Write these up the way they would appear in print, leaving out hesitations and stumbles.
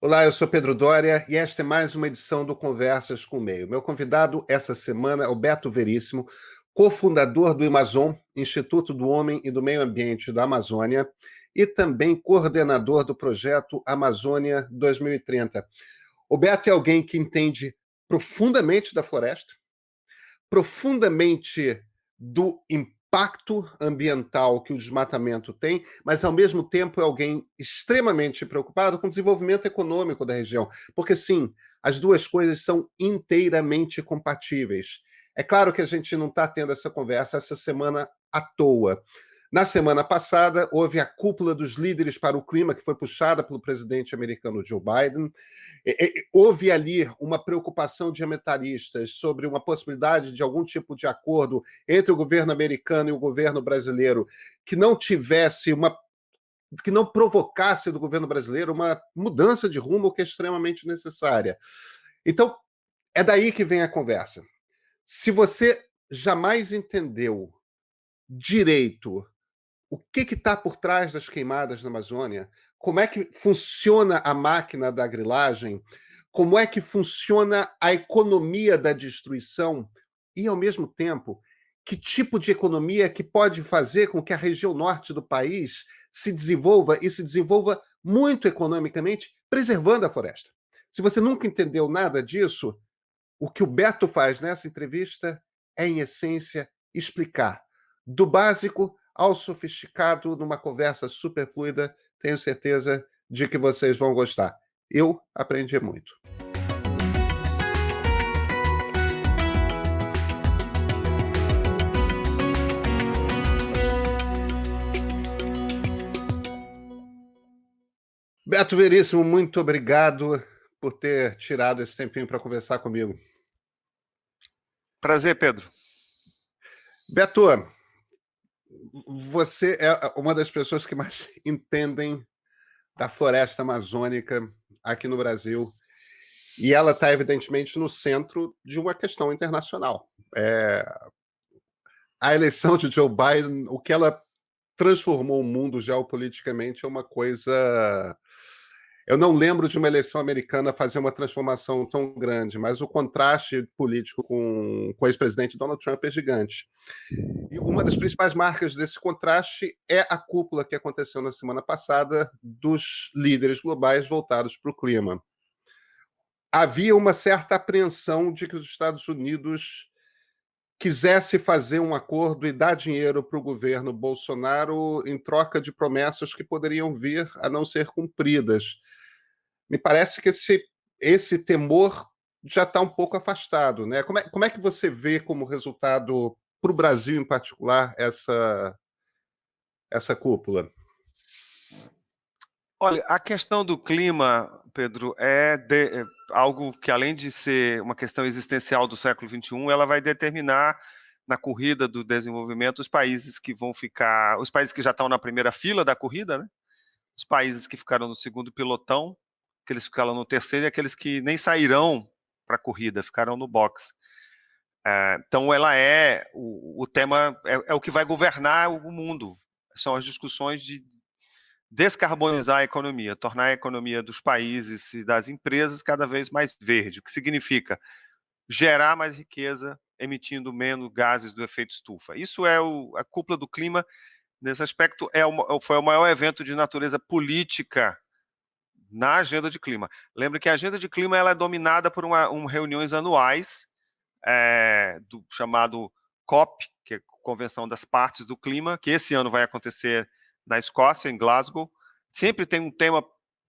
Olá, eu sou Pedro Doria e esta é mais uma edição do Conversas com o Meio. Meu convidado essa semana é o Beto Veríssimo, cofundador do Amazon, Instituto do Homem e do Meio Ambiente da Amazônia, e também coordenador do projeto Amazônia 2030. O Beto é alguém que entende profundamente da floresta, profundamente do impacto ambiental que o desmatamento tem, mas ao mesmo tempo é alguém extremamente preocupado com o desenvolvimento econômico da região, porque sim, as duas coisas são inteiramente compatíveis. É claro que a gente não está tendo essa conversa essa semana à toa. Na semana passada, houve a cúpula dos líderes para o clima, que foi puxada pelo presidente americano Joe Biden. Houve ali uma preocupação de ambientalistas sobre uma possibilidade de algum tipo de acordo entre o governo americano e o governo brasileiro que não tivesse que não provocasse do governo brasileiro uma mudança de rumo que é extremamente necessária. Então, é daí que vem a conversa. Se você jamais entendeu direito o que está por trás das queimadas na Amazônia, como é que funciona a máquina da grilagem, como é que funciona a economia da destruição e, ao mesmo tempo, que tipo de economia que pode fazer com que a região norte do país se desenvolva e se desenvolva muito economicamente, preservando a floresta. Se você nunca entendeu nada disso, o que o Beto faz nessa entrevista é, em essência, explicar do básico ao sofisticado numa conversa super fluida. Tenho certeza de que vocês vão gostar. Eu aprendi muito. Beto Veríssimo, muito obrigado por ter tirado esse tempinho para conversar comigo. Prazer, Pedro. Beto, você é uma das pessoas que mais entendem da floresta amazônica aqui no Brasil. E ela está, evidentemente, no centro de uma questão internacional. A eleição de Joe Biden, o que ela transformou o mundo geopoliticamente é uma coisa. Eu não lembro de uma eleição americana fazer uma transformação tão grande, mas o contraste político com o ex-presidente Donald Trump é gigante. E uma das principais marcas desse contraste é a cúpula que aconteceu na semana passada dos líderes globais voltados para o clima. Havia uma certa apreensão de que os Estados Unidos quisesse fazer um acordo e dar dinheiro para o governo Bolsonaro em troca de promessas que poderiam vir a não ser cumpridas. Me parece que esse temor já está um pouco afastado, né? Como é que você vê como resultado para o Brasil, em particular, essa cúpula? Olha, a questão do clima, Pedro, é algo que, além de ser uma questão existencial do século XXI, ela vai determinar na corrida do desenvolvimento os países que vão ficar, os países que já estão na primeira fila da corrida, né? Os países que ficaram no segundo pilotão, aqueles que ficaram no terceiro e aqueles que nem sairão para a corrida, ficaram no box. Então, ela o tema é o que vai governar o mundo. São as discussões de descarbonizar a economia, tornar a economia dos países e das empresas cada vez mais verde, o que significa gerar mais riqueza, emitindo menos gases do efeito estufa. Isso é a cúpula do clima, nesse aspecto, foi o maior evento de natureza política na agenda de clima. Lembra que a agenda de clima ela é dominada por reuniões anuais, do chamado COP, que é Convenção das Partes do Clima, que esse ano vai acontecer na Escócia, em Glasgow. Sempre tem um tema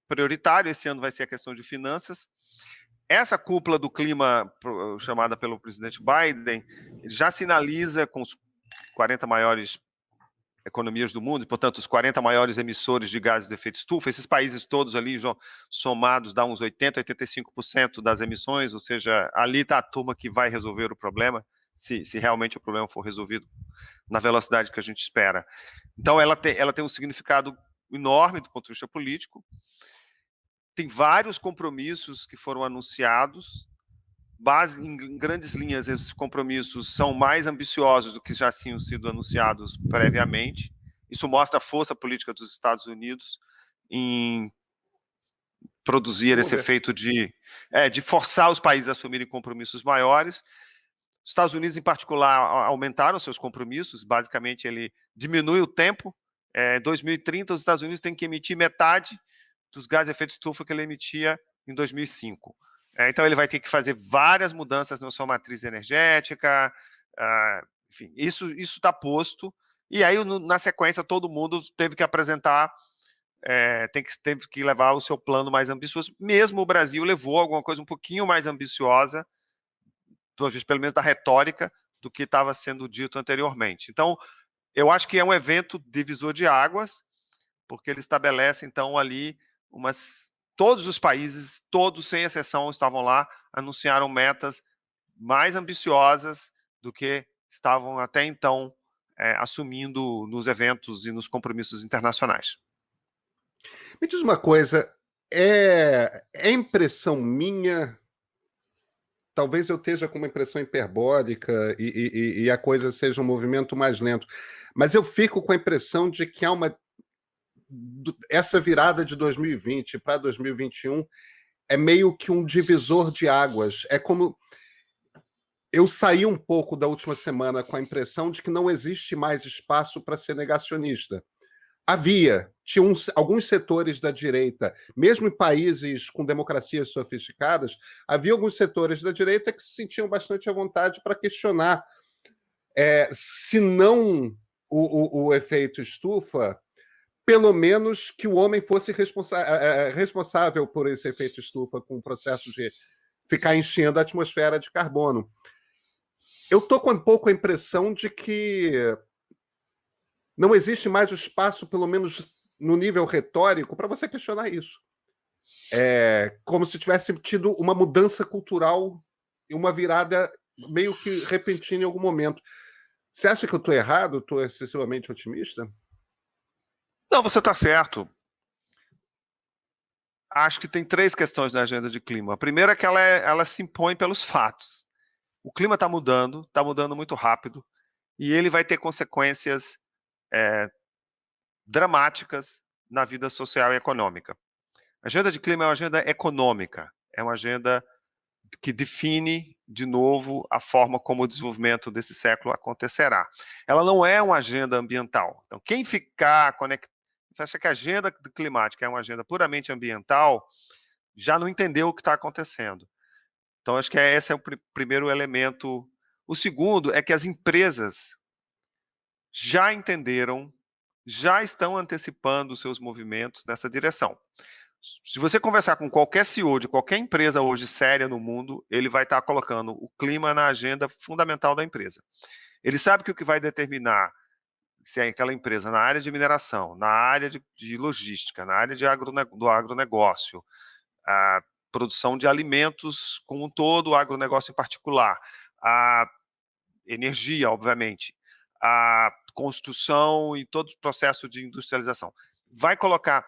prioritário, esse ano vai ser a questão de finanças. Essa cúpula do clima, chamada pelo presidente Biden, já sinaliza com os 40 maiores economias do mundo, e, portanto, os 40 maiores emissores de gases de efeito estufa, esses países todos ali somados dão uns 80%, 85% das emissões, ou seja, ali está a turma que vai resolver o problema, se realmente o problema for resolvido na velocidade que a gente espera. Então, ela tem um significado enorme do ponto de vista político. Tem vários compromissos que foram anunciados. Em grandes linhas, esses compromissos são mais ambiciosos do que já tinham sido anunciados previamente. Isso mostra a força política dos Estados Unidos em produzir Vamos esse ver. efeito de forçar os países a assumirem compromissos maiores. Os Estados Unidos, em particular, aumentaram seus compromissos. Basicamente, ele diminui o tempo. Em 2030, os Estados Unidos têm que emitir metade dos gases de efeito estufa que ele emitia em 2005. Então, ele vai ter que fazer várias mudanças na sua matriz energética. Enfim, isso está posto. E aí, na sequência, todo mundo teve que apresentar, teve que levar o seu plano mais ambicioso. Mesmo o Brasil levou alguma coisa um pouquinho mais ambiciosa, pelo menos da retórica, do que estava sendo dito anteriormente. Então, eu acho que é um evento divisor de águas, porque ele estabelece, então, ali todos os países, todos, sem exceção, estavam lá, anunciaram metas mais ambiciosas do que estavam até então assumindo nos eventos e nos compromissos internacionais. Me diz uma coisa, é impressão minha, talvez eu esteja com uma impressão hiperbólica e a coisa seja um movimento mais lento, mas eu fico com a impressão de que há essa virada de 2020 para 2021 é meio que um divisor de águas. É como eu saí um pouco da última semana com a impressão de que não existe mais espaço para ser negacionista. Tinha alguns setores da direita, mesmo em países com democracias sofisticadas, havia alguns setores da direita que se sentiam bastante à vontade para questionar se não o efeito estufa, pelo menos que o homem fosse responsável por esse efeito estufa, com o processo de ficar enchendo a atmosfera de carbono. Eu estou com um pouco a impressão de que não existe mais o espaço, pelo menos no nível retórico, para você questionar isso. É como se tivesse tido uma mudança cultural e uma virada meio que repentina em algum momento. Você acha que eu estou errado? Estou excessivamente otimista? Não, você está certo. Acho que tem 3 questões na agenda de clima. A primeira é que ela se impõe pelos fatos. O clima está mudando muito rápido, e ele vai ter consequências dramáticas na vida social e econômica. A agenda de clima é uma agenda econômica, é uma agenda que define, de novo, a forma como o desenvolvimento desse século acontecerá. Ela não é uma agenda ambiental. Então, quem ficar conectado, acha que a agenda climática é uma agenda puramente ambiental, já não entendeu o que está acontecendo. Então, acho que esse é o primeiro elemento. O segundo é que as empresas já entenderam, já estão antecipando os seus movimentos nessa direção. Se você conversar com qualquer CEO de qualquer empresa hoje séria no mundo, ele vai estar colocando o clima na agenda fundamental da empresa. Ele sabe que o que vai determinar se é aquela empresa na área de mineração, na área de logística, na área do agronegócio, a produção de alimentos como um todo, o agronegócio em particular, a energia, obviamente, a construção e todo o processo de industrialização. Vai colocar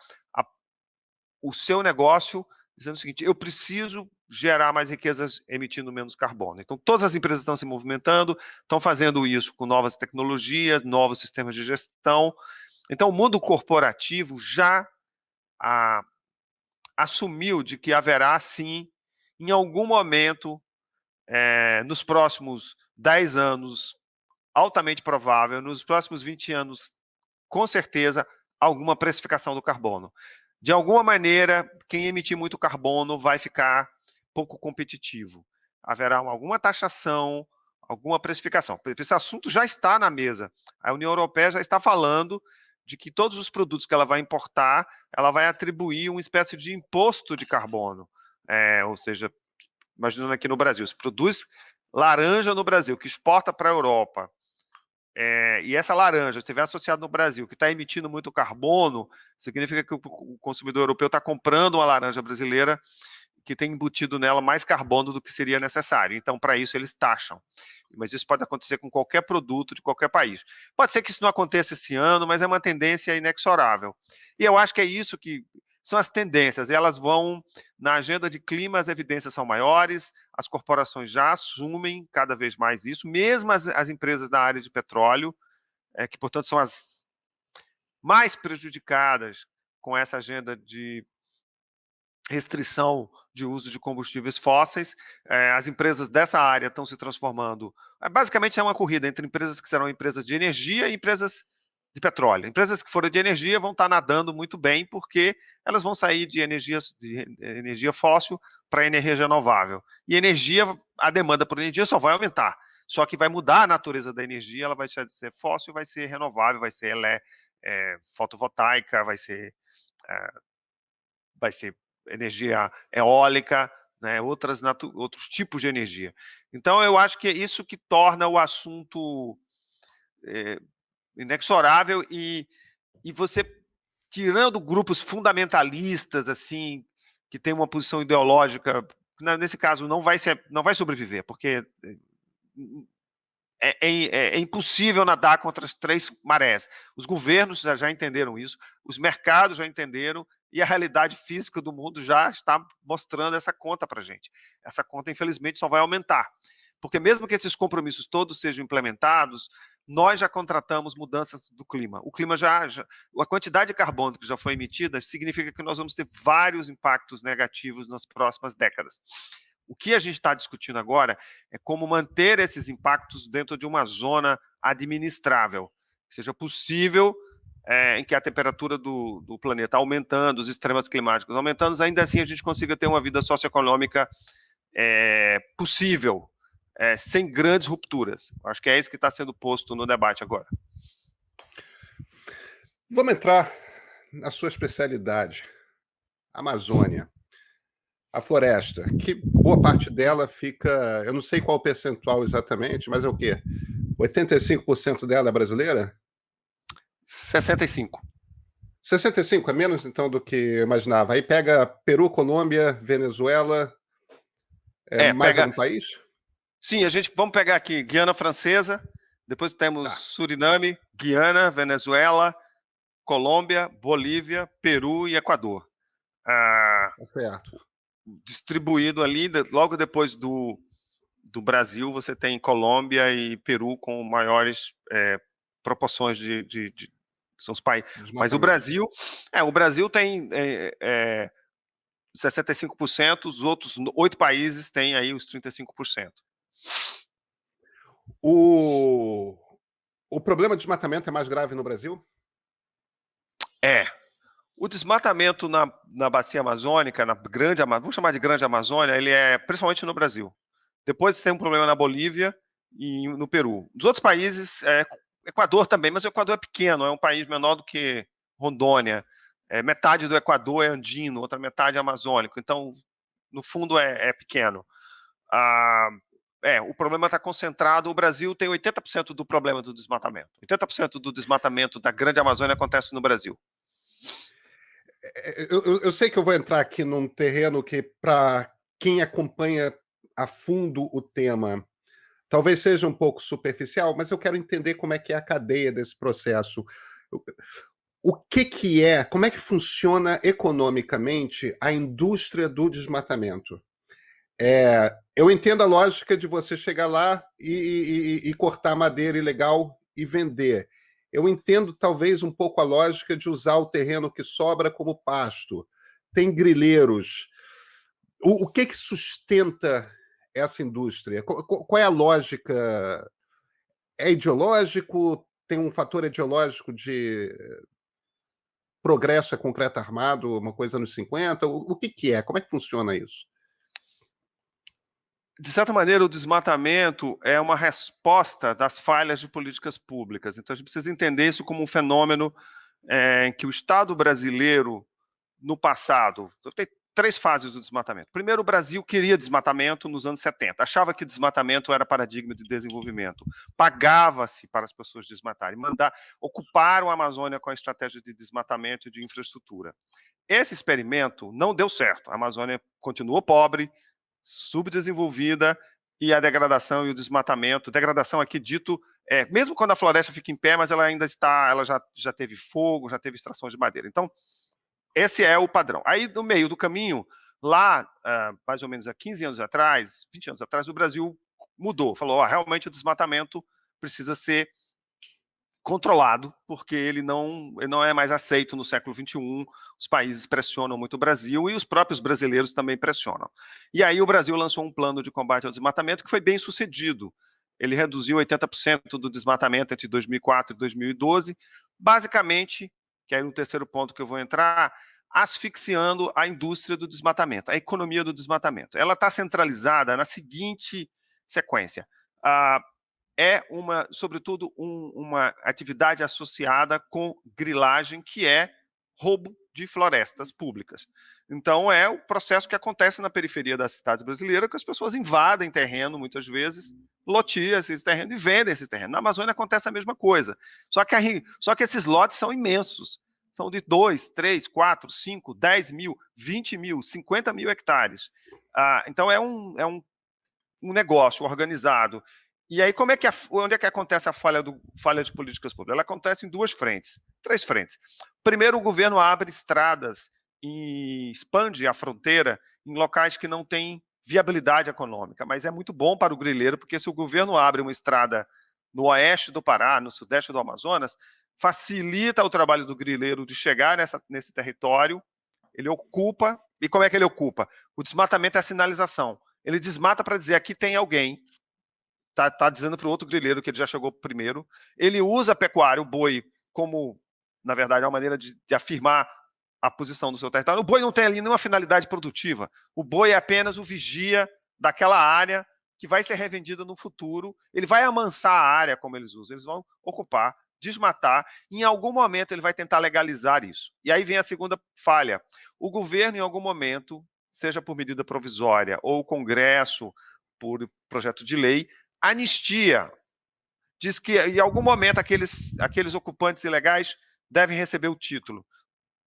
o seu negócio dizendo o seguinte: eu preciso gerar mais riquezas emitindo menos carbono. Então, todas as empresas estão se movimentando, estão fazendo isso com novas tecnologias, novos sistemas de gestão. Então, o mundo corporativo já assumiu de que haverá, sim, em algum momento, nos próximos 10 anos, altamente provável, nos próximos 20 anos, com certeza, alguma precificação do carbono. De alguma maneira, quem emitir muito carbono vai ficar pouco competitivo. Haverá alguma taxação, alguma precificação. Esse assunto já está na mesa. A União Europeia já está falando de que todos os produtos que ela vai importar, ela vai atribuir uma espécie de imposto de carbono. Ou seja, imaginando aqui no Brasil, se produz laranja no Brasil, que exporta para a Europa, e essa laranja estiver associada no Brasil, que está emitindo muito carbono, significa que o consumidor europeu está comprando uma laranja brasileira que tem embutido nela mais carbono do que seria necessário. Então, para isso, eles taxam. Mas isso pode acontecer com qualquer produto de qualquer país. Pode ser que isso não aconteça esse ano, mas é uma tendência inexorável. E eu acho que é isso que são as tendências. Elas vão, na agenda de clima, as evidências são maiores, as corporações já assumem cada vez mais isso, mesmo as empresas da área de petróleo, que, portanto, são as mais prejudicadas com essa agenda de restrição de uso de combustíveis fósseis. As empresas dessa área estão se transformando. Basicamente, é uma corrida entre empresas que serão empresas de energia e empresas de petróleo. Empresas que forem de energia vão estar nadando muito bem, porque elas vão sair de energia fóssil para energia renovável. E a demanda por energia só vai aumentar. Só que vai mudar a natureza da energia, ela vai ser fóssil, vai ser renovável, vai ser fotovoltaica, vai ser energia eólica, né, outros tipos de energia. Então, eu acho que é isso que torna o assunto inexorável, e você, tirando grupos fundamentalistas, assim, que tem uma posição ideológica, nesse caso não vai sobreviver, porque é impossível nadar contra as três marés. Os governos já entenderam isso, os mercados já entenderam, e a realidade física do mundo já está mostrando essa conta para a gente. Essa conta, infelizmente, só vai aumentar. Porque mesmo que esses compromissos todos sejam implementados, nós já contratamos mudanças do clima. O clima a quantidade de carbono que já foi emitida significa que nós vamos ter vários impactos negativos nas próximas décadas. O que a gente está discutindo agora é como manter esses impactos dentro de uma zona administrável, que seja possível, em que a temperatura do planeta aumentando, os extremos climáticos aumentando, ainda assim a gente consiga ter uma vida socioeconômica possível, sem grandes rupturas. Acho que é isso que está sendo posto no debate agora. Vamos entrar na sua especialidade, Amazônia. A floresta, que boa parte dela fica, eu não sei qual o percentual exatamente, mas é o quê? 85% dela é brasileira? 65%. 65%, é menos então do que eu imaginava. Aí pega Peru, Colômbia, Venezuela, mais algum país? Sim, vamos pegar aqui Guiana Francesa, depois temos Suriname, Guiana, Venezuela, Colômbia, Bolívia, Peru e Equador. Certo. Distribuído ali, logo depois do Brasil, você tem Colômbia e Peru com maiores proporções são os países. Mas o Brasil tem 65%, os outros 8 países têm aí os 35%. O problema de desmatamento é mais grave no Brasil? O desmatamento na bacia amazônica, vamos chamar de grande Amazônia, ele é principalmente no Brasil. Depois tem um problema na Bolívia e no Peru. Nos outros países, Equador também, mas o Equador é pequeno, é um país menor do que Rondônia. Metade do Equador é andino, outra metade é amazônico. Então, no fundo, é pequeno. O problema está concentrado. O Brasil tem 80% do problema do desmatamento. 80% do desmatamento da grande Amazônia acontece no Brasil. Eu sei que eu vou entrar aqui num terreno que, para quem acompanha a fundo o tema, talvez seja um pouco superficial, mas eu quero entender como é que é a cadeia desse processo. Como é que funciona economicamente a indústria do desmatamento? Eu entendo a lógica de você chegar lá e cortar madeira ilegal e vender. Eu entendo talvez um pouco a lógica de usar o terreno que sobra como pasto. Tem grileiros. O que sustenta essa indústria? Qual é a lógica? É ideológico? Tem um fator ideológico de progresso é concreto armado, uma coisa nos 50? O que é? Como é que funciona isso? De certa maneira, o desmatamento é uma resposta das falhas de políticas públicas. Então, a gente precisa entender isso como um fenômeno em que o Estado brasileiro, no passado, tem 3 fases do desmatamento. Primeiro, o Brasil queria desmatamento nos anos 70, achava que desmatamento era paradigma de desenvolvimento, pagava-se para as pessoas desmatarem, ocuparam a Amazônia com a estratégia de desmatamento e de infraestrutura. Esse experimento não deu certo, a Amazônia continuou pobre, subdesenvolvida, e a degradação e o desmatamento, degradação aqui dito, mesmo quando a floresta fica em pé, mas ela ainda está, ela já teve fogo, já teve extração de madeira. Então, esse é o padrão. Aí, no meio do caminho, lá, mais ou menos há 15 anos atrás, 20 anos atrás, o Brasil mudou, falou, realmente o desmatamento precisa ser controlado, porque ele não é mais aceito no século XXI, os países pressionam muito o Brasil e os próprios brasileiros também pressionam. E aí o Brasil lançou um plano de combate ao desmatamento que foi bem sucedido. Ele reduziu 80% do desmatamento entre 2004 e 2012, basicamente, que é o terceiro ponto que eu vou entrar, asfixiando a indústria do desmatamento, a economia do desmatamento. Ela está centralizada na seguinte sequência. Sobretudo, uma atividade associada com grilagem, que é roubo de florestas públicas. Então, é o processo que acontece na periferia das cidades brasileiras, que as pessoas invadem terreno, muitas vezes, lotiam esses terrenos e vendem esses terrenos. Na Amazônia acontece a mesma coisa. Só que esses lotes são imensos. São de 2, 3, 4, 5, 10 mil, 20 mil, 50 mil hectares. Então, é um negócio organizado. E aí, onde é que acontece a falha de políticas públicas? Ela acontece em três frentes. Primeiro, o governo abre estradas e expande a fronteira em locais que não têm viabilidade econômica, mas é muito bom para o grileiro, porque se o governo abre uma estrada no oeste do Pará, no sudeste do Amazonas, facilita o trabalho do grileiro de chegar nesse território, ele ocupa. E como é que ele ocupa? O desmatamento é a sinalização. Ele desmata para dizer, aqui tem alguém, tá dizendo para o outro grileiro que ele já chegou primeiro. Ele usa a pecuária, o boi, como, na verdade, é uma maneira de afirmar a posição do seu território. O boi não tem ali nenhuma finalidade produtiva. O boi é apenas o vigia daquela área que vai ser revendida no futuro. Ele vai amansar a área, como eles usam. Eles vão ocupar, desmatar, e em algum momento ele vai tentar legalizar isso. E aí vem a segunda falha. O governo, em algum momento, seja por medida provisória ou o Congresso, por projeto de lei, anistia. Diz que, em algum momento, aqueles ocupantes ilegais devem receber o título.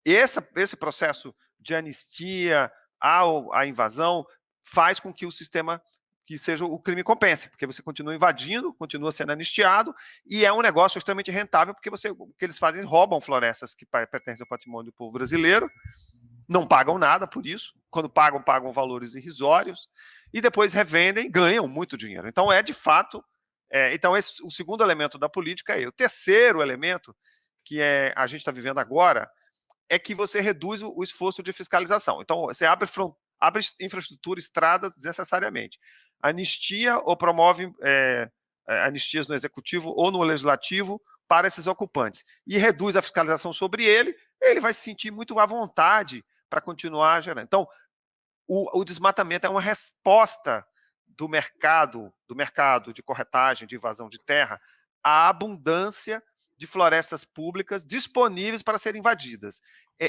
Esse processo de anistia à invasão faz com que o sistema, que seja o crime compense, porque você continua invadindo, continua sendo anistiado, e é um negócio extremamente rentável, porque o que eles fazem, roubam florestas que pertencem ao patrimônio do povo brasileiro, não pagam nada por isso, quando pagam valores irrisórios, e depois revendem e ganham muito dinheiro. Então, de fato, o segundo elemento da política é. O terceiro elemento, que a gente está vivendo agora, é que você reduz o esforço de fiscalização. Então, você abre infraestrutura, estradas desnecessariamente. Anistia ou promove anistias no executivo ou no legislativo para esses ocupantes. E reduz a fiscalização sobre ele vai se sentir muito à vontade para continuar gerando. Então, o desmatamento é uma resposta do mercado de corretagem, de invasão de terra, à abundância de florestas públicas disponíveis para serem invadidas.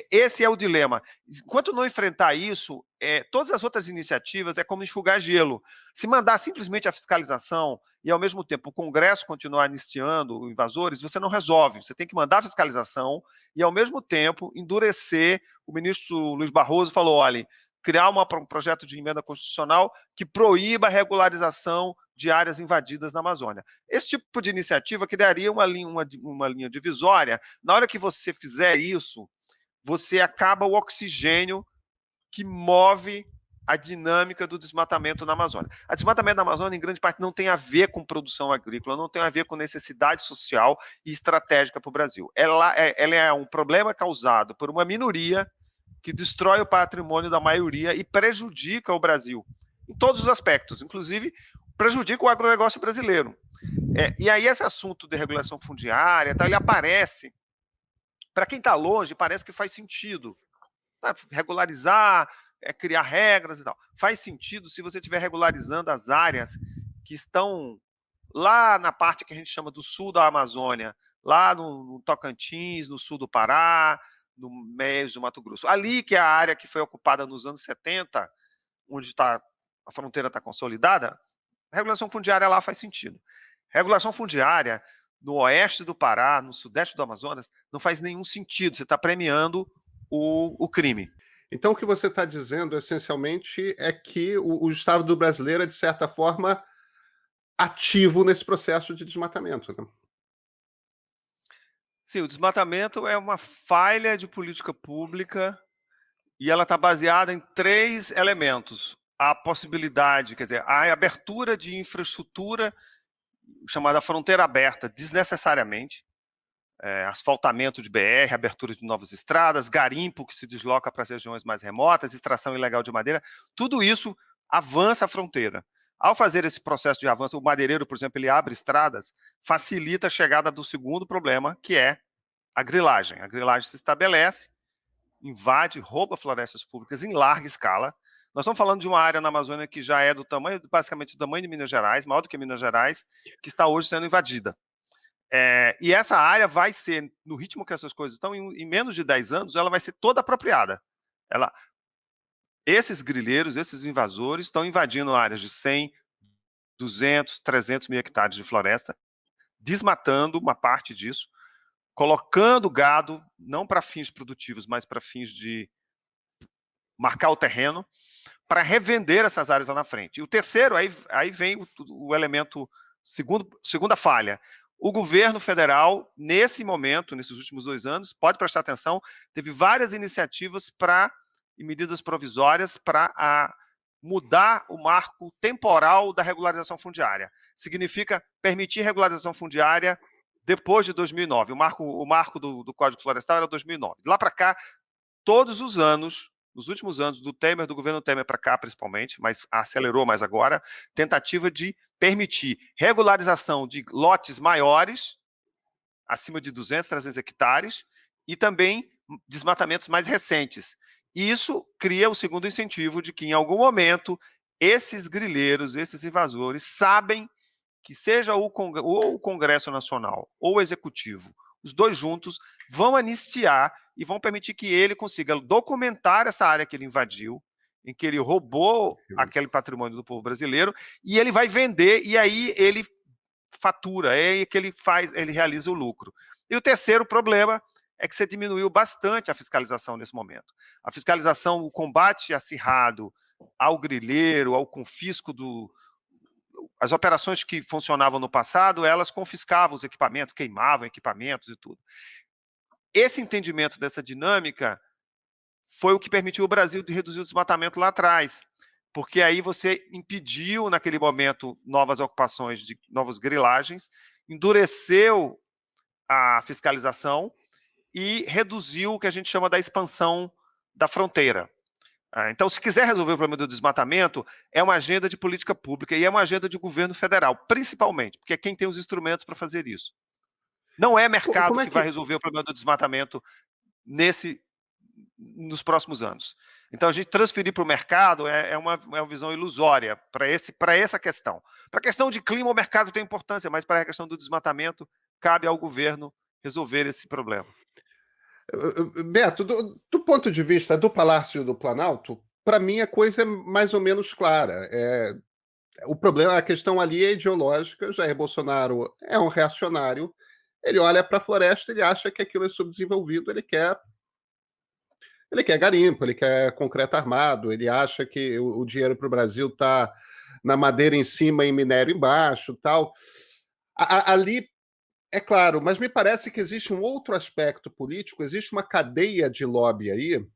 Esse é o dilema. Enquanto não enfrentar isso, todas as outras iniciativas é como enxugar gelo. Se mandar simplesmente a fiscalização e, ao mesmo tempo, o Congresso continuar anistiando invasores, você não resolve. Você tem que mandar a fiscalização e, ao mesmo tempo, endurecer. O ministro Luiz Barroso falou, olha, criar um projeto de emenda constitucional que proíba a regularização de áreas invadidas na Amazônia. Esse tipo de iniciativa que daria uma linha divisória. Na hora que você fizer isso, você acaba o oxigênio que move a dinâmica do desmatamento na Amazônia. O desmatamento na Amazônia, em grande parte, não tem a ver com produção agrícola, não tem a ver com necessidade social e estratégica para o Brasil. Ela é um problema causado por uma minoria que destrói o patrimônio da maioria e prejudica o Brasil em todos os aspectos, inclusive prejudica o agronegócio brasileiro. E aí esse assunto de regulação fundiária, ele aparece, para quem está longe, parece que faz sentido. Regularizar, criar regras e tal. Faz sentido se você estiver regularizando as áreas que estão lá na parte que a gente chama do sul da Amazônia, lá no Tocantins, no sul do Pará, no meio do Mato Grosso. Ali que é a área que foi ocupada nos anos 70, onde a fronteira está consolidada, a regulação fundiária lá faz sentido. Regulação fundiária no oeste do Pará, no sudeste do Amazonas, não faz nenhum sentido. Você está premiando o crime. Então, o que você está dizendo, essencialmente, é que o Estado brasileiro é, de certa forma, ativo nesse processo de desmatamento, né? Sim, o desmatamento é uma falha de política pública e ela está baseada em 3 elementos. A possibilidade, quer dizer, a abertura de infraestrutura chamada fronteira aberta desnecessariamente. asfaltamento de BR, abertura de novas estradas, garimpo que se desloca para as regiões mais remotas, extração ilegal de madeira, tudo isso avança a fronteira. Ao fazer esse processo de avanço, o madeireiro, por exemplo, ele abre estradas, facilita a chegada do segundo problema, que é a grilagem. A grilagem se estabelece, invade, rouba florestas públicas em larga escala. Nós estamos falando de uma área na Amazônia que já é do tamanho, basicamente do tamanho de Minas Gerais, maior do que Minas Gerais, que está hoje sendo invadida. E essa área vai ser, no ritmo que essas coisas estão, em menos de 10 anos, ela vai ser toda apropriada. Esses grileiros, esses invasores, estão invadindo áreas de 100, 200, 300 mil hectares de floresta, desmatando uma parte disso, colocando gado, não para fins produtivos, mas para fins de marcar o terreno, para revender essas áreas lá na frente. E o terceiro, aí vem o elemento, segunda falha. O governo federal, nesse momento, nesses últimos 2 anos, pode prestar atenção, teve várias iniciativas e medidas provisórias para mudar o marco temporal da regularização fundiária. Significa permitir regularização fundiária depois de 2009. O marco do Código Florestal era 2009. De lá para cá, todos os anos, nos últimos anos, do governo Temer para cá, principalmente, mas acelerou mais agora, tentativa de permitir regularização de lotes maiores, acima de 200, 300 hectares, e também desmatamentos mais recentes. E isso cria o segundo incentivo de que, em algum momento, esses grileiros, esses invasores, sabem que seja ou o Congresso Nacional ou o Executivo, os dois juntos, vão anistiar e vão permitir que ele consiga documentar essa área que ele invadiu, em que ele roubou aquele patrimônio do povo brasileiro, e ele vai vender, e aí ele fatura, é aí que ele realiza o lucro. E o terceiro problema é que você diminuiu bastante a fiscalização nesse momento. A fiscalização, o combate acirrado ao grileiro, ao confisco as operações que funcionavam no passado, elas confiscavam os equipamentos, queimavam equipamentos e tudo. Esse entendimento dessa dinâmica foi o que permitiu o Brasil de reduzir o desmatamento lá atrás, porque aí você impediu, naquele momento, novas ocupações, novas grilagens, endureceu a fiscalização e reduziu o que a gente chama da expansão da fronteira. Então, se quiser resolver o problema do desmatamento, é uma agenda de política pública e é uma agenda de governo federal, principalmente, porque é quem tem os instrumentos para fazer isso. Não é mercado que vai resolver o problema do desmatamento nos próximos anos. Então, a gente transferir para o mercado é uma visão ilusória para essa questão. Para a questão de clima, o mercado tem importância, mas para a questão do desmatamento, cabe ao governo resolver esse problema. Beto, do ponto de vista do Palácio do Planalto, para mim a coisa é mais ou menos clara. O problema, a questão ali é ideológica. Jair Bolsonaro é um reacionário, ele olha para a floresta, ele acha que aquilo é subdesenvolvido, ele quer garimpo, ele quer concreto armado, ele acha que o dinheiro para o Brasil está na madeira em cima e minério embaixo, tal. Ali é claro, mas me parece que existe um outro aspecto político, existe uma cadeia de lobby aí,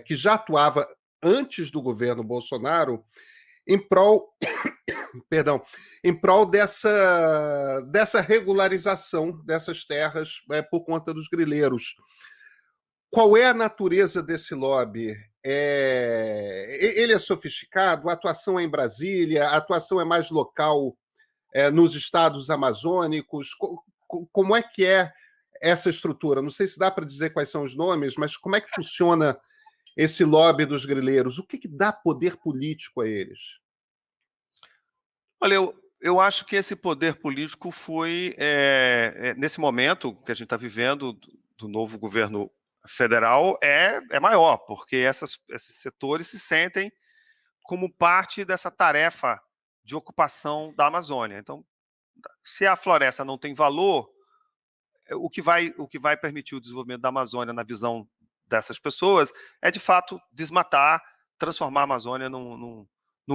que já atuava antes do governo Bolsonaro em prol, perdão, em prol dessa regularização dessas terras por conta dos grileiros. Qual é a natureza desse lobby? Ele é sofisticado? A atuação é em Brasília? A atuação é mais local nos estados amazônicos? Como é que é essa estrutura? Não sei se dá para dizer quais são os nomes, mas como é que funciona esse lobby dos grileiros? O que dá poder político a eles? Olha, eu acho que esse poder político foi, nesse momento que a gente está vivendo, do novo governo federal, é maior, porque esses setores se sentem como parte dessa tarefa de ocupação da Amazônia. Então, se a floresta não tem valor, o que vai permitir o desenvolvimento da Amazônia, na visão dessas pessoas, é, de fato, desmatar, transformar a Amazônia num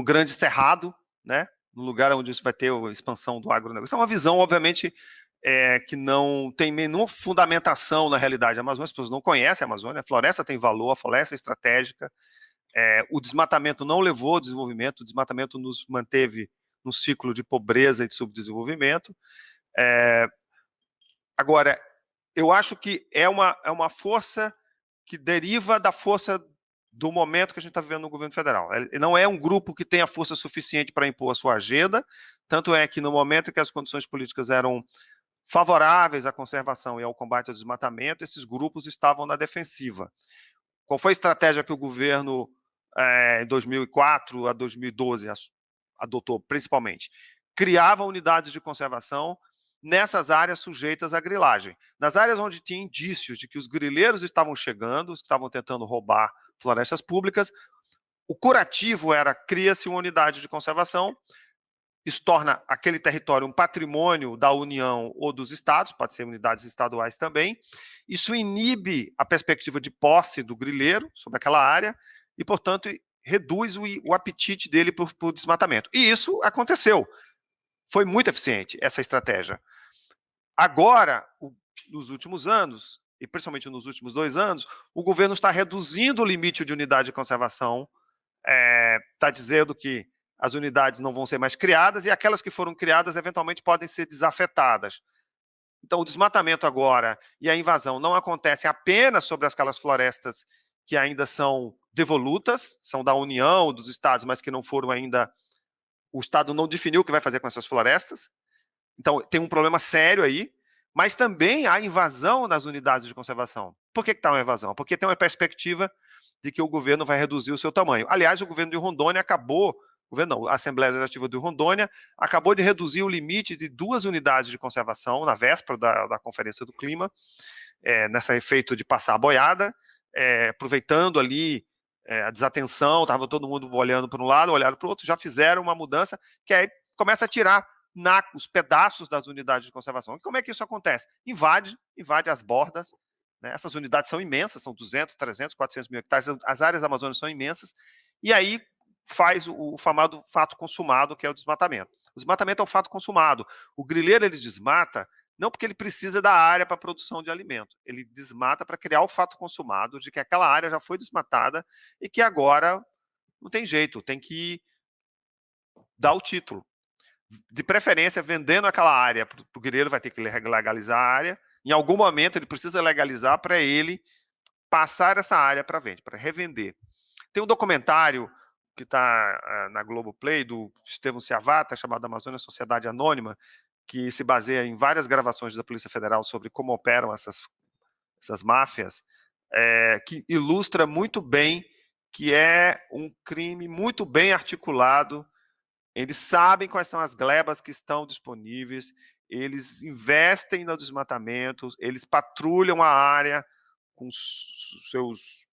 grande cerrado, né? No lugar onde isso vai ter a expansão do agronegócio. Isso é uma visão, obviamente, que não tem nenhuma fundamentação na realidade da Amazônia. As pessoas não conhecem a Amazônia. A floresta tem valor, a floresta é estratégica. O desmatamento não levou ao desenvolvimento, o desmatamento nos manteve num ciclo de pobreza e de subdesenvolvimento. Agora, eu acho que é uma força que deriva da força do momento que a gente está vivendo no governo federal. Ele não é um grupo que tenha força suficiente para impor a sua agenda, tanto é que no momento em que as condições políticas eram favoráveis à conservação e ao combate ao desmatamento, esses grupos estavam na defensiva. Qual foi a estratégia que o governo, em 2004 a 2012, adotou, principalmente? Criava unidades de conservação nessas áreas sujeitas à grilagem. Nas áreas onde tinha indícios de que os grileiros estavam chegando, estavam tentando roubar florestas públicas, o curativo era cria-se uma unidade de conservação, isso torna aquele território um patrimônio da União ou dos estados, pode ser unidades estaduais também. Isso inibe a perspectiva de posse do grileiro sobre aquela área e, portanto, reduz o apetite dele por desmatamento. E isso aconteceu. Foi muito eficiente essa estratégia. Agora, nos últimos anos, e principalmente nos últimos 2 anos, o governo está reduzindo o limite de unidade de conservação, está dizendo que as unidades não vão ser mais criadas e aquelas que foram criadas eventualmente podem ser desafetadas. Então, o desmatamento agora e a invasão não acontecem apenas sobre aquelas florestas que ainda são devolutas, são da União, dos estados, mas que não foram ainda... O Estado não definiu o que vai fazer com essas florestas. Então, tem um problema sério aí, mas também há invasão nas unidades de conservação. Por que está uma invasão? Porque tem uma perspectiva de que o governo vai reduzir o seu tamanho. Aliás, o governo de Rondônia acabou, a Assembleia Legislativa de Rondônia acabou de reduzir o limite de 2 unidades de conservação na véspera da Conferência do Clima, nesse efeito de passar a boiada, aproveitando ali a desatenção, estava todo mundo olhando para um lado, olhando para o outro, já fizeram uma mudança que aí começa a tirar os pedaços das unidades de conservação. E como é que isso acontece? Invade as bordas, né? Essas unidades são imensas, são 200, 300, 400 mil hectares, as áreas da Amazônia são imensas, e aí faz o famoso fato consumado, que é o desmatamento. O desmatamento é um fato consumado. O grileiro, ele desmata não porque ele precisa da área para a produção de alimento, ele desmata para criar o fato consumado de que aquela área já foi desmatada e que agora não tem jeito, tem que dar o título. De preferência, vendendo aquela área para o grileiro, vai ter que legalizar a área. Em algum momento, ele precisa legalizar para ele passar essa área para venda, para revender. Tem um documentário que está na Globoplay, do Estevão Ciavata, chamado Amazônia Sociedade Anônima, que se baseia em várias gravações da Polícia Federal sobre como operam essas máfias, que ilustra muito bem que é um crime muito bem articulado. Eles sabem quais são as glebas que estão disponíveis, eles investem no desmatamento, eles patrulham a área com seus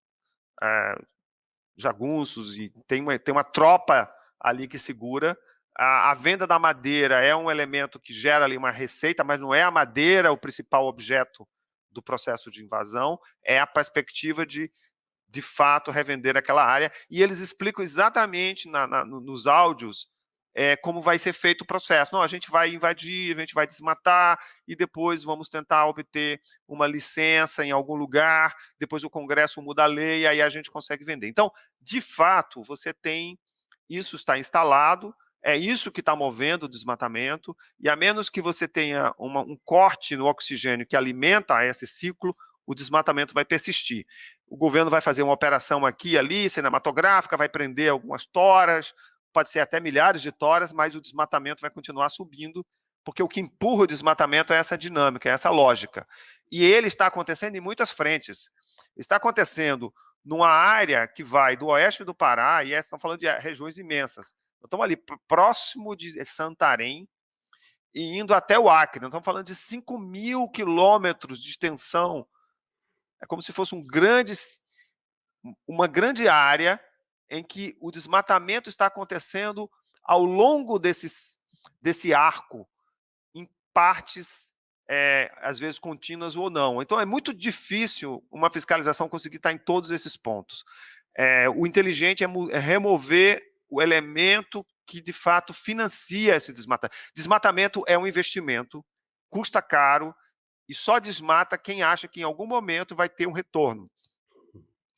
jagunços e tem uma tropa ali que segura. A venda da madeira é um elemento que gera ali uma receita, mas não é a madeira o principal objeto do processo de invasão, é a perspectiva de fato, revender aquela área. E eles explicam exatamente nos áudios como vai ser feito o processo. Não, a gente vai invadir, a gente vai desmatar e depois vamos tentar obter uma licença em algum lugar, depois o Congresso muda a lei e aí a gente consegue vender. Então, de fato, você tem... Isso está instalado, é isso que está movendo o desmatamento, e a menos que você tenha um corte no oxigênio que alimenta esse ciclo, o desmatamento vai persistir. O governo vai fazer uma operação aqui e ali, cinematográfica, vai prender algumas toras, pode ser até milhares de toras, mas o desmatamento vai continuar subindo, porque o que empurra o desmatamento é essa dinâmica, é essa lógica. E ele está acontecendo em muitas frentes. Está acontecendo numa área que vai do oeste do Pará, e estão falando de regiões imensas. Nós estamos ali próximo de Santarém e indo até o Acre. Nós estamos falando de 5.000 quilômetros de extensão. É como se fosse uma grande área em que o desmatamento está acontecendo ao longo desse arco, em partes, às vezes contínuas ou não. Então, é muito difícil uma fiscalização conseguir estar em todos esses pontos. O inteligente é remover o elemento que, de fato, financia esse desmatamento. Desmatamento é um investimento, custa caro, e só desmata quem acha que em algum momento vai ter um retorno.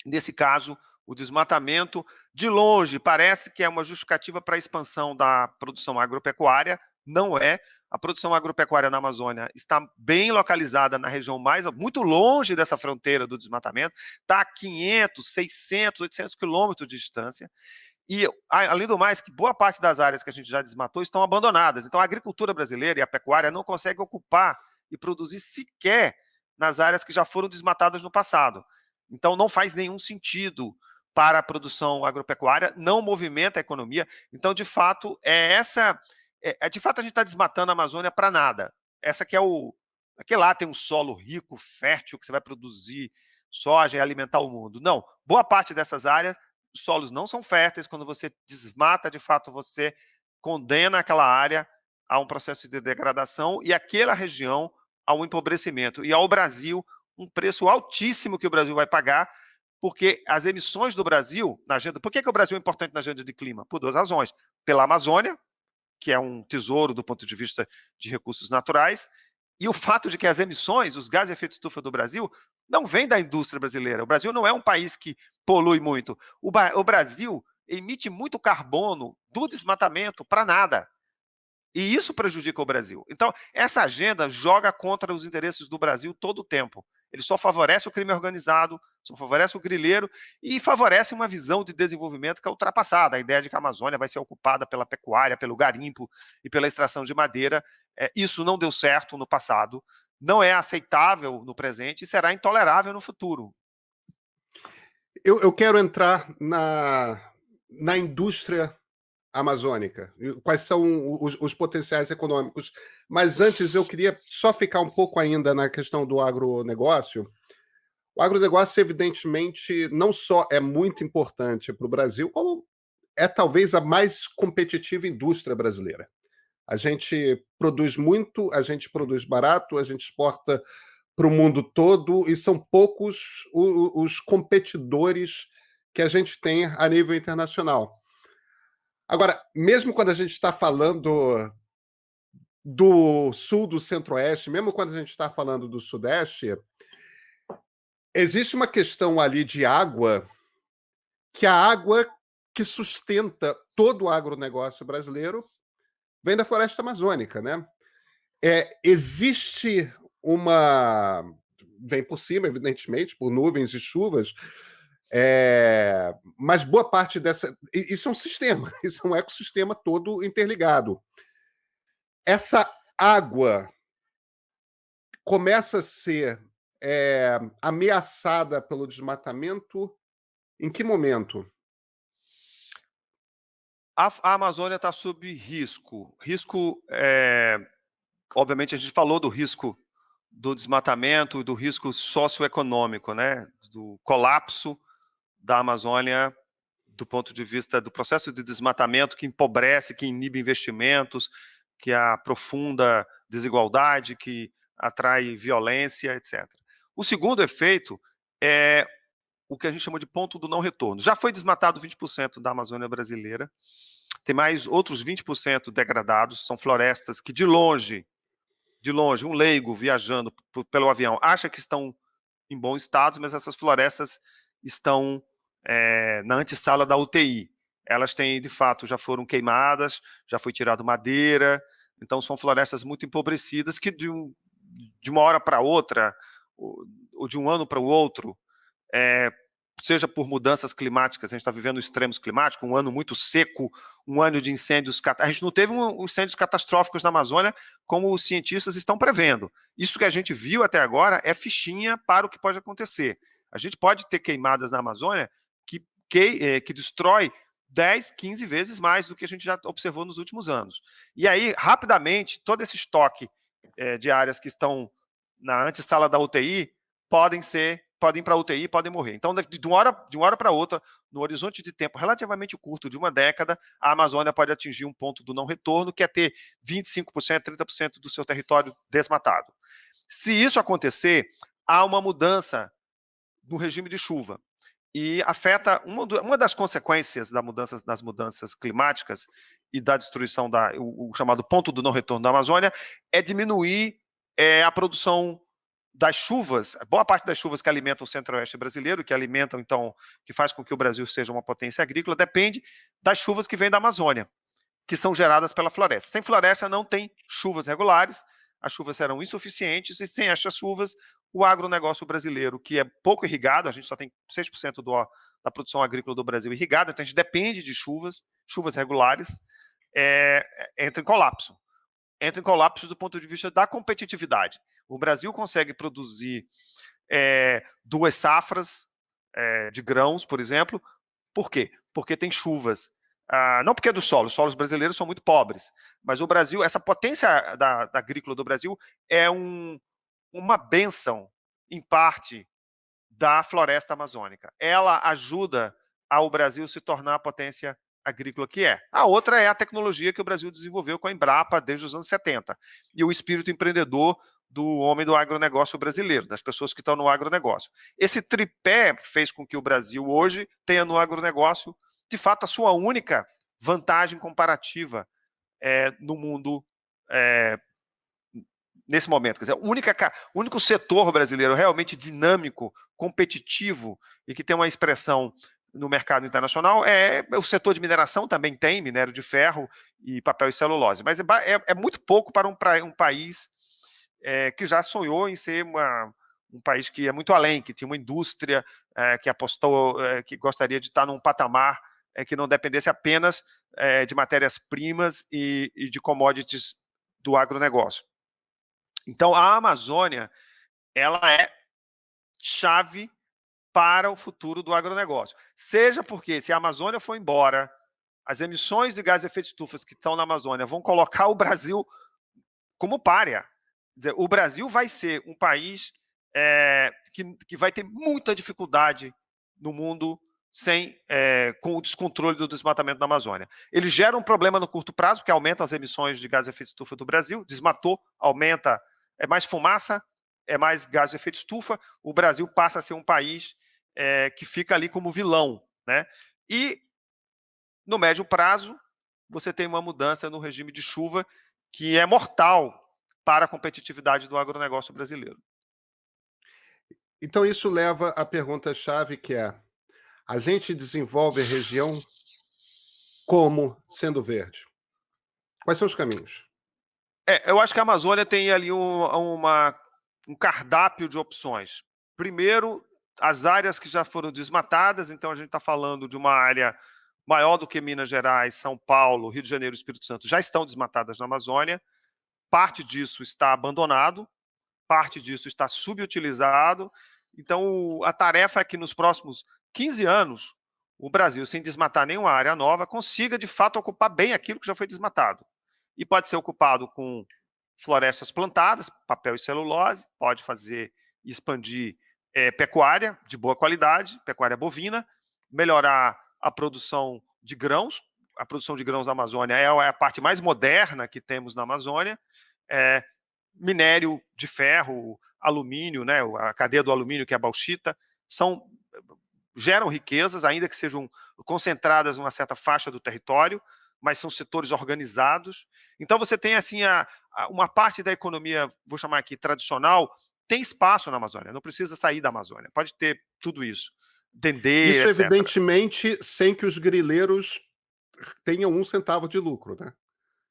Nesse caso, o desmatamento, de longe, parece que é uma justificativa para a expansão da produção agropecuária, não é. a produção agropecuária na Amazônia está bem localizada na região muito longe dessa fronteira do desmatamento, está a 500, 600, 800 quilômetros de distância. E, além do mais, que boa parte das áreas que a gente já desmatou estão abandonadas. Então, a agricultura brasileira e a pecuária não conseguem ocupar e produzir sequer nas áreas que já foram desmatadas no passado. Então, não faz nenhum sentido para a produção agropecuária, não movimenta a economia. Então, de fato, de fato, a gente está desmatando a Amazônia para nada. Essa que é o... Aqui lá tem um solo rico, fértil, que você vai produzir soja e alimentar o mundo. Não, boa parte dessas áreas, os solos não são férteis. Quando você desmata, de fato, você condena aquela área a um processo de degradação e aquela região ao empobrecimento. E ao Brasil, um preço altíssimo que o Brasil vai pagar, porque as emissões do Brasil na agenda... Por que o Brasil é importante na agenda de clima? Por duas razões. Pela Amazônia, que é um tesouro do ponto de vista de recursos naturais, e o fato de que as emissões, os gases de efeito estufa do Brasil, não vêm da indústria brasileira. O Brasil não é um país que polui muito. O Brasil emite muito carbono do desmatamento para nada. E isso prejudica o Brasil. Então, essa agenda joga contra os interesses do Brasil todo o tempo. Ele só favorece o crime organizado, só favorece o grileiro e favorece uma visão de desenvolvimento que é ultrapassada. A ideia de que a Amazônia vai ser ocupada pela pecuária, pelo garimpo e pela extração de madeira. Isso não deu certo no passado, não é aceitável no presente e será intolerável no futuro. Eu quero entrar na indústria amazônica. Quais são os potenciais econômicos? Mas antes eu queria só ficar um pouco ainda na questão do agronegócio. O agronegócio, evidentemente, não só é muito importante para o Brasil, como é talvez a mais competitiva indústria brasileira. A gente produz muito, a gente produz barato, a gente exporta para o mundo todo e são poucos os competidores que a gente tem a nível internacional. Agora, mesmo quando a gente está falando do sul, do centro-oeste, mesmo quando a gente está falando do sudeste, existe uma questão ali de água, que a água que sustenta todo o agronegócio brasileiro vem da floresta amazônica, né? Existe uma... Vem por cima, evidentemente, por nuvens e chuvas, mas boa parte dessa... Isso é um sistema, isso é um ecossistema todo interligado. Essa água começa a ser ameaçada pelo desmatamento em que momento? A Amazônia está sob risco. Obviamente, a gente falou do risco do desmatamento, do risco socioeconômico, né? Do colapso da Amazônia do ponto de vista do processo de desmatamento que empobrece, que inibe investimentos, que aprofunda desigualdade, que atrai violência, etc. O segundo efeito é o que a gente chama de ponto do não retorno. Já foi desmatado 20% da Amazônia brasileira, tem mais outros 20% degradados, são florestas que de longe, um leigo viajando pelo avião acha que estão em bom estado, mas essas florestas estão na antessala da UTI. Elas têm, de fato, já foram queimadas, já foi tirado madeira, então são florestas muito empobrecidas que de uma hora para outra, ou de um ano para o outro, seja por mudanças climáticas, a gente está vivendo extremos climáticos, um ano muito seco, um ano de incêndios... A gente não teve incêndios catastróficos na Amazônia como os cientistas estão prevendo. Isso que a gente viu até agora é fichinha para o que pode acontecer. A gente pode ter queimadas na Amazônia que destrói 10, 15 vezes mais do que a gente já observou nos últimos anos. E aí, rapidamente, todo esse estoque de áreas que estão na antessala da UTI podem ir para a UTI e podem morrer. Então, de uma hora para outra, no horizonte de tempo relativamente curto, de uma década, a Amazônia pode atingir um ponto do não retorno, que é ter 25%, 30% do seu território desmatado. Se isso acontecer, há uma mudança no regime de chuva e afeta uma das consequências das mudanças climáticas e da destruição o chamado ponto do não retorno da Amazônia é diminuir a produção das chuvas. Boa parte das chuvas que alimentam o centro-oeste brasileiro, que faz com que o Brasil seja uma potência agrícola, depende das chuvas que vêm da Amazônia. que são geradas pela floresta. Sem floresta não tem chuvas regulares, as chuvas serão insuficientes, e sem estas chuvas, o agronegócio brasileiro, que é pouco irrigado, a gente só tem 6% da produção agrícola do Brasil irrigada, então a gente depende de chuvas regulares, entra em colapso. Entra em colapso do ponto de vista da competitividade. O Brasil consegue produzir 2 safras de grãos, por exemplo. Por quê? Porque tem chuvas. Não porque é do solo, os solos brasileiros são muito pobres, mas o Brasil, essa potência da agrícola do Brasil é uma bênção, em parte, da floresta amazônica. Ela ajuda ao Brasil se tornar a potência agrícola que é. A outra é a tecnologia que o Brasil desenvolveu com a Embrapa desde os anos 70 e o espírito empreendedor do homem do agronegócio brasileiro, das pessoas que estão no agronegócio. Esse tripé fez com que o Brasil hoje tenha no agronegócio, de fato, a sua única vantagem comparativa no mundo nesse momento. Quer dizer, o único setor brasileiro realmente dinâmico, competitivo e que tem uma expressão no mercado internacional é o setor de mineração, também tem minério de ferro e papel e celulose, mas é muito pouco para um país que já sonhou em ser um país que é muito além, que tinha uma indústria que apostou, que gostaria de estar num patamar que não dependesse apenas de matérias-primas e de commodities do agronegócio. Então, a Amazônia, ela é chave para o futuro do agronegócio. Seja porque, se a Amazônia for embora, as emissões de gás de efeito de estufa que estão na Amazônia vão colocar o Brasil como pária. Quer dizer, o Brasil vai ser um país que vai ter muita dificuldade no mundo com o descontrole do desmatamento na Amazônia. Ele gera um problema no curto prazo, porque aumenta as emissões de gás de efeito de estufa do Brasil, desmatou, aumenta, é mais fumaça, é mais gás de efeito de estufa, o Brasil passa a ser um país que fica ali como vilão, né? E, no médio prazo, você tem uma mudança no regime de chuva que é mortal para a competitividade do agronegócio brasileiro. Então, isso leva à pergunta-chave, que é: a gente desenvolve a região como sendo verde? Quais são os caminhos? Eu acho que a Amazônia tem ali um cardápio de opções. Primeiro, as áreas que já foram desmatadas, então a gente está falando de uma área maior do que Minas Gerais, São Paulo, Rio de Janeiro e Espírito Santo, já estão desmatadas na Amazônia. Parte disso está abandonado, parte disso está subutilizado. Então, a tarefa é que nos próximos 15 anos, o Brasil, sem desmatar nenhuma área nova, consiga, de fato, ocupar bem aquilo que já foi desmatado. E pode ser ocupado com florestas plantadas, papel e celulose, pode fazer expandir pecuária de boa qualidade, pecuária bovina, melhorar a produção de grãos. A produção de grãos na Amazônia é a parte mais moderna que temos na Amazônia. Minério de ferro, alumínio, né, a cadeia do alumínio, que é a bauxita, geram riquezas, ainda que sejam concentradas em uma certa faixa do território, mas são setores organizados. Então, você tem assim uma parte da economia, vou chamar aqui tradicional, tem espaço na Amazônia, não precisa sair da Amazônia, pode ter tudo isso. Dendê, Isso, etc. evidentemente, sem que os grileiros tenham 1 centavo de lucro, né?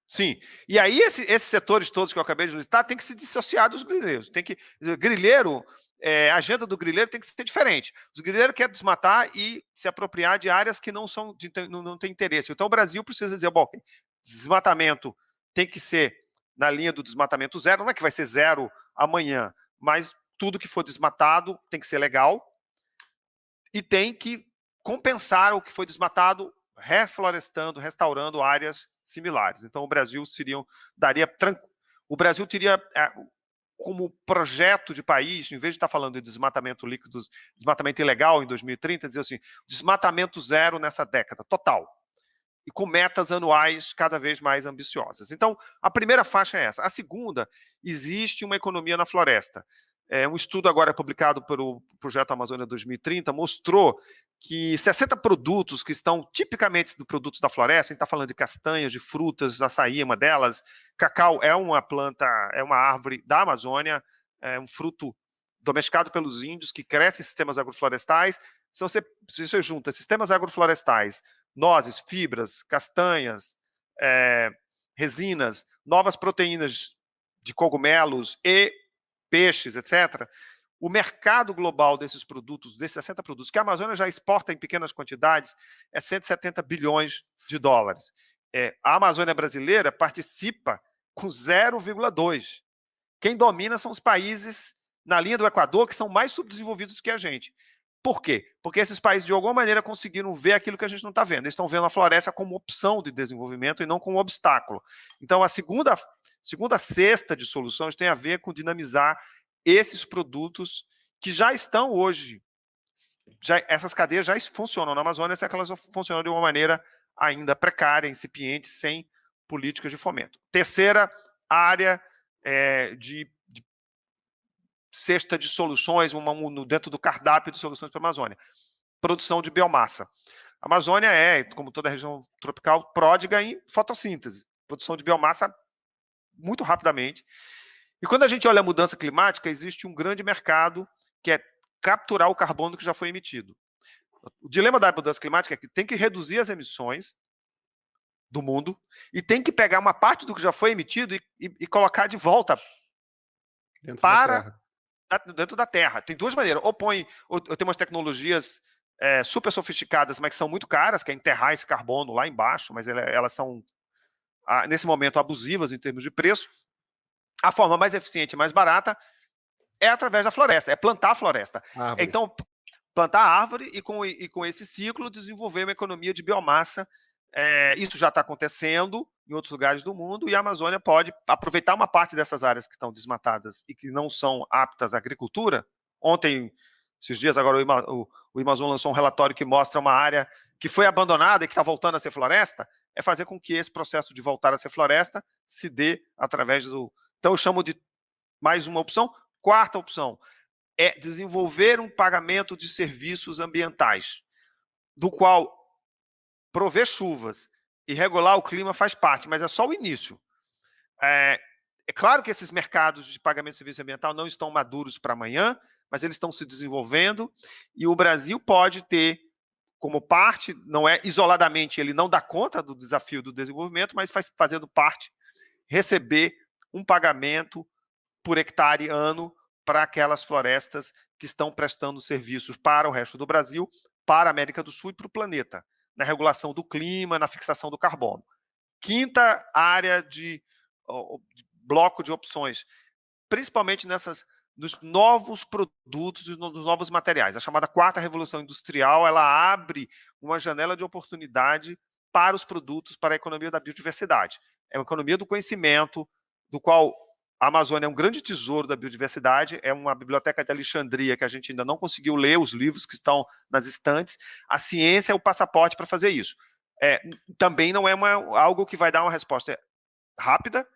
Sim. E aí, esses setores todos que eu acabei de listar tem que se dissociar dos grileiros. Grileiro, a agenda do grileiro tem que ser diferente. Os grileiros querem desmatar e se apropriar de áreas que não têm interesse. Então, o Brasil precisa dizer, bom, desmatamento tem que ser na linha do desmatamento zero, não é que vai ser zero amanhã, mas tudo que for desmatado tem que ser legal e tem que compensar o que foi desmatado reflorestando, restaurando áreas similares. Então, o Brasil o Brasil teria como projeto de país, em vez de estar falando de desmatamento líquido, desmatamento ilegal em 2030, dizer assim, desmatamento zero nessa década, total. E com metas anuais cada vez mais ambiciosas. Então, a primeira faixa é essa. A segunda, existe uma economia na floresta. Um estudo agora publicado pelo Projeto Amazônia 2030 mostrou que 60 produtos que estão tipicamente dos produtos da floresta, a gente está falando de castanhas, de frutas, açaí é uma delas, cacau é uma planta, é uma árvore da Amazônia, é um fruto domesticado pelos índios que cresce em sistemas agroflorestais. Se você junta sistemas agroflorestais, nozes, fibras, castanhas, resinas, novas proteínas de cogumelos e peixes, etc., o mercado global desses produtos, desses 60 produtos, que a Amazônia já exporta em pequenas quantidades, é 170 bilhões de dólares. A Amazônia brasileira participa com 0,2. Quem domina são os países na linha do Equador, que são mais subdesenvolvidos que a gente. Por quê? Porque esses países, de alguma maneira, conseguiram ver aquilo que a gente não está vendo. Eles estão vendo a floresta como opção de desenvolvimento e não como obstáculo. Então, a segunda cesta de soluções tem a ver com dinamizar esses produtos que já estão hoje, essas cadeias já funcionam na Amazônia, só que elas funcionam de uma maneira ainda precária, incipiente, sem políticas de fomento. Terceira área de cesta de soluções, dentro do cardápio de soluções para a Amazônia. Produção de biomassa. A Amazônia é, como toda a região tropical, pródiga em fotossíntese. Produção de biomassa muito rapidamente. E quando a gente olha a mudança climática, existe um grande mercado que é capturar o carbono que já foi emitido. O dilema da mudança climática é que tem que reduzir as emissões do mundo e tem que pegar uma parte do que já foi emitido e colocar de volta dentro da Terra. Tem duas maneiras. Ou tem umas tecnologias super sofisticadas, mas que são muito caras, que é enterrar esse carbono lá embaixo, mas elas são, nesse momento, abusivas em termos de preço. A forma mais eficiente e mais barata é através da floresta, é plantar a floresta. Árvore. Então, plantar árvore e com esse ciclo desenvolver uma economia de biomassa. Isso já está acontecendo em outros lugares do mundo e a Amazônia pode aproveitar uma parte dessas áreas que estão desmatadas e que não são aptas à agricultura. Ontem, esses dias, agora o Amazon lançou um relatório que mostra uma área que foi abandonada e que está voltando a ser floresta, é fazer com que esse processo de voltar a ser floresta se dê através do... Então, eu chamo de mais uma opção. Quarta opção é desenvolver um pagamento de serviços ambientais, do qual prover chuvas e regular o clima faz parte, mas é só o início. É claro que esses mercados de pagamento de serviço ambiental não estão maduros para amanhã, mas eles estão se desenvolvendo e o Brasil pode ter como parte, não é isoladamente, ele não dá conta do desafio do desenvolvimento, mas fazendo parte, receber um pagamento por hectare ano para aquelas florestas que estão prestando serviços para o resto do Brasil, para a América do Sul e para o planeta, na regulação do clima, na fixação do carbono. Quinta área de bloco de opções, principalmente nos novos produtos e nos novos materiais. A chamada quarta revolução industrial, ela abre uma janela de oportunidade para os produtos, para a economia da biodiversidade. É uma economia do conhecimento, do qual a Amazônia é um grande tesouro da biodiversidade, é uma biblioteca de Alexandria que a gente ainda não conseguiu ler os livros que estão nas estantes. A ciência é o passaporte para fazer isso. Também não é algo que vai dar uma resposta rápida,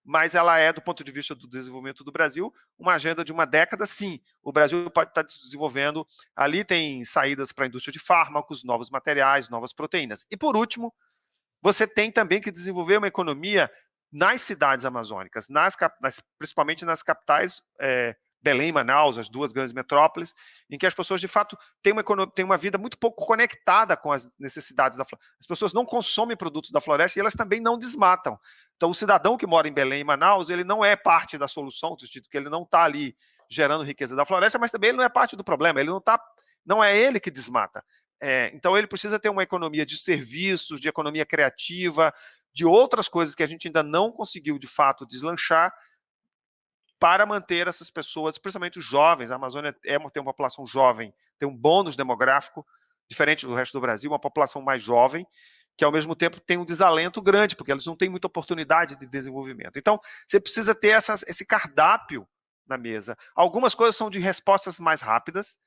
mas ela é, do ponto de vista do desenvolvimento do Brasil, uma agenda de uma década, sim. O Brasil pode estar desenvolvendo, ali tem saídas para a indústria de fármacos, novos materiais, novas proteínas. E, por último, você tem também que desenvolver uma economia nas cidades amazônicas, principalmente nas capitais, Belém e Manaus, as duas grandes metrópoles, em que as pessoas, de fato, têm uma vida muito pouco conectada com as necessidades da floresta. As pessoas não consomem produtos da floresta e elas também não desmatam. Então, o cidadão que mora em Belém e Manaus, ele não é parte da solução, no sentido que ele não está ali gerando riqueza da floresta, mas também ele não é parte do problema, não é ele que desmata. Então, ele precisa ter uma economia de serviços, de economia criativa, de outras coisas que a gente ainda não conseguiu, de fato, deslanchar, para manter essas pessoas, principalmente os jovens. A Amazônia tem uma população jovem, tem um bônus demográfico, diferente do resto do Brasil, uma população mais jovem, que ao mesmo tempo tem um desalento grande, porque eles não têm muita oportunidade de desenvolvimento. Então, você precisa ter esse cardápio na mesa. Algumas coisas são de respostas mais rápidas,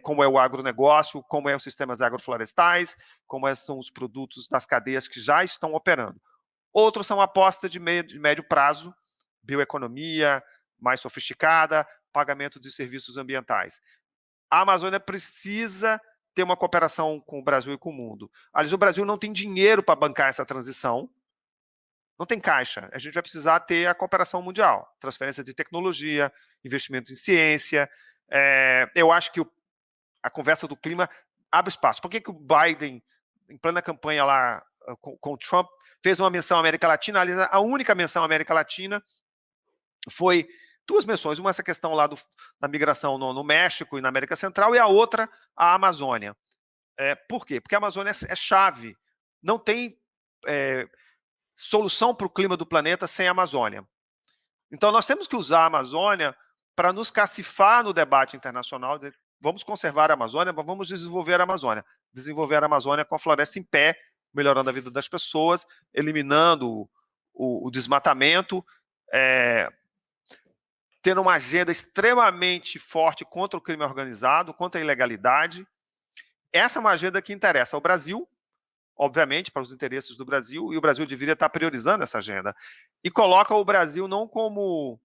como é o agronegócio, como é os sistemas agroflorestais, como são os produtos das cadeias que já estão operando. Outros são apostas de médio prazo, bioeconomia mais sofisticada, pagamento de serviços ambientais. A Amazônia precisa ter uma cooperação com o Brasil e com o mundo. Aliás, o Brasil não tem dinheiro para bancar essa transição, não tem caixa. A gente vai precisar ter a cooperação mundial, transferência de tecnologia, investimento em ciência. Eu acho que a conversa do clima abre espaço. Por que o Biden, em plena campanha lá com Trump, fez uma menção à América Latina. Aliás, a única menção à América Latina foi 2 menções, uma essa questão lá da migração no México e na América Central, e a outra a Amazônia. Por quê? Porque a Amazônia é chave. Não tem solução para o clima do planeta sem a Amazônia. Então, nós temos que usar a Amazônia para nos cacifar no debate internacional. Vamos conservar a Amazônia, mas vamos desenvolver a Amazônia. Desenvolver a Amazônia com a floresta em pé, melhorando a vida das pessoas, eliminando o desmatamento, tendo uma agenda extremamente forte contra o crime organizado, contra a ilegalidade. Essa é uma agenda que interessa ao Brasil, obviamente, para os interesses do Brasil, e o Brasil deveria estar priorizando essa agenda. E coloca o Brasil não como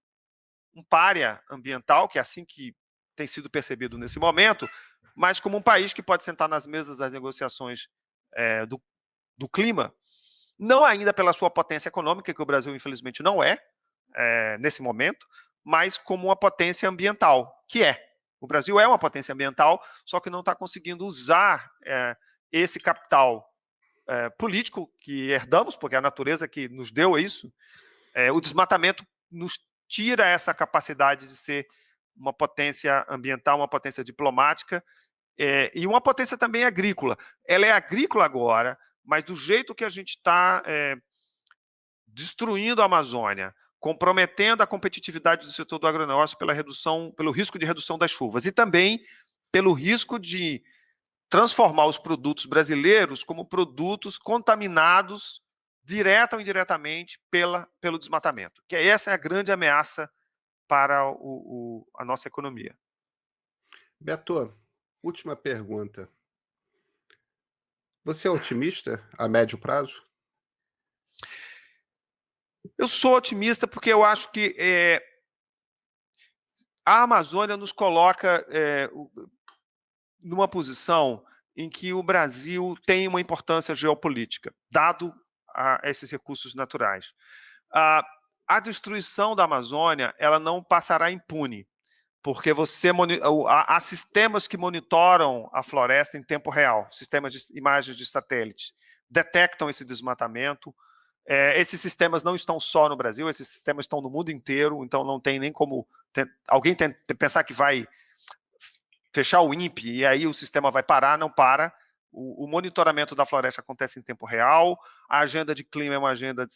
um pária ambiental, que é assim que tem sido percebido nesse momento, mas como um país que pode sentar nas mesas das negociações do clima, não ainda pela sua potência econômica, que o Brasil, infelizmente, não nesse momento, mas como uma potência ambiental, que é. O Brasil é uma potência ambiental, só que não está conseguindo usar esse capital político que herdamos, porque é a natureza que nos deu isso. O desmatamento nos tira essa capacidade de ser uma potência ambiental, uma potência diplomática, e uma potência também agrícola. Ela é agrícola agora, mas do jeito que a gente está destruindo a Amazônia, comprometendo a competitividade do setor do agronegócio pelo risco de redução das chuvas e também pelo risco de transformar os produtos brasileiros como produtos contaminados direta ou indiretamente pelo desmatamento. Que essa é a grande ameaça para a nossa economia. Beto, última pergunta. Você é otimista a médio prazo? Eu sou otimista porque eu acho que a Amazônia nos coloca numa posição em que o Brasil tem uma importância geopolítica, dado a esses recursos naturais. A destruição da Amazônia ela não passará impune, porque há sistemas que monitoram a floresta em tempo real, sistemas de imagens de satélite, detectam esse desmatamento. Esses sistemas não estão só no Brasil, esses sistemas estão no mundo inteiro, então não tem nem como alguém pensar que vai fechar o INPE e aí o sistema vai parar, não para. O monitoramento da floresta acontece em tempo real, a agenda de clima é uma agenda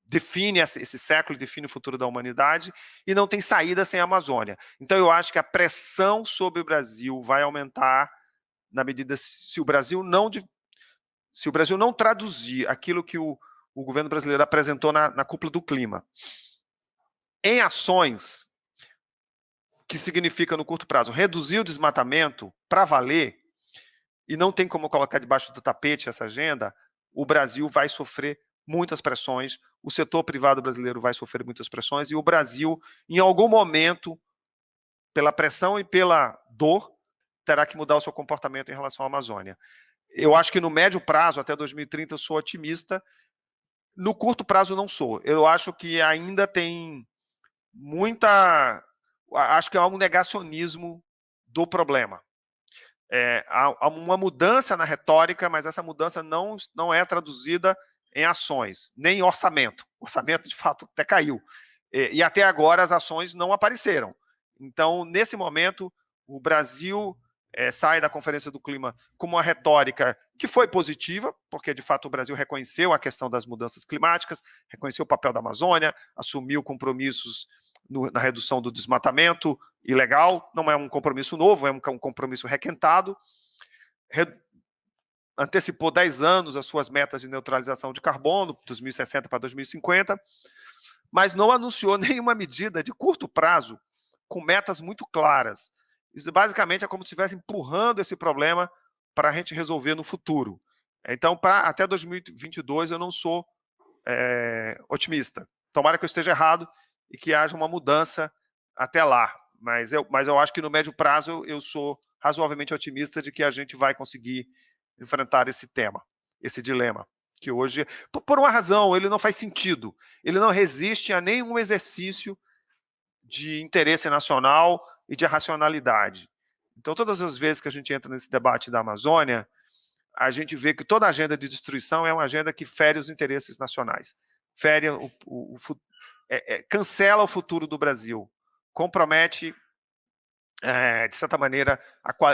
define esse século, define o futuro da humanidade, e não tem saída sem a Amazônia. Então eu acho que a pressão sobre o Brasil vai aumentar na medida se o Brasil não traduzir aquilo que o governo brasileiro apresentou na cúpula do clima em ações que significa, no curto prazo, reduzir o desmatamento para valer, e não tem como colocar debaixo do tapete essa agenda, o Brasil vai sofrer muitas pressões, o setor privado brasileiro vai sofrer muitas pressões, e o Brasil, em algum momento, pela pressão e pela dor, terá que mudar o seu comportamento em relação à Amazônia. Eu acho que no médio prazo, até 2030, eu sou otimista. No curto prazo, não sou. Eu acho que ainda tem acho que há um negacionismo do problema. Há uma mudança na retórica, mas essa mudança não é traduzida em ações, nem em orçamento. O orçamento, de fato, até caiu. E até agora as ações não apareceram. Então, nesse momento, o Brasil sai da Conferência do Clima com uma retórica que foi positiva, porque, de fato, o Brasil reconheceu a questão das mudanças climáticas, reconheceu o papel da Amazônia, assumiu compromissos na redução do desmatamento ilegal, não é um compromisso novo, é um compromisso requentado, antecipou 10 anos as suas metas de neutralização de carbono, 2060 para 2050, mas não anunciou nenhuma medida de curto prazo com metas muito claras. Isso basicamente é como se estivesse empurrando esse problema para a gente resolver no futuro. Então, até 2022, eu não sou otimista. Tomara que eu esteja errado e que haja uma mudança até lá. Mas eu acho que no médio prazo eu sou razoavelmente otimista de que a gente vai conseguir enfrentar esse tema, esse dilema, que hoje, por uma razão, ele não faz sentido. Ele não resiste a nenhum exercício de interesse nacional e de racionalidade. Então, todas as vezes que a gente entra nesse debate da Amazônia, a gente vê que toda agenda de destruição é uma agenda que fere os interesses nacionais, fere cancela o futuro do Brasil, compromete, de certa maneira,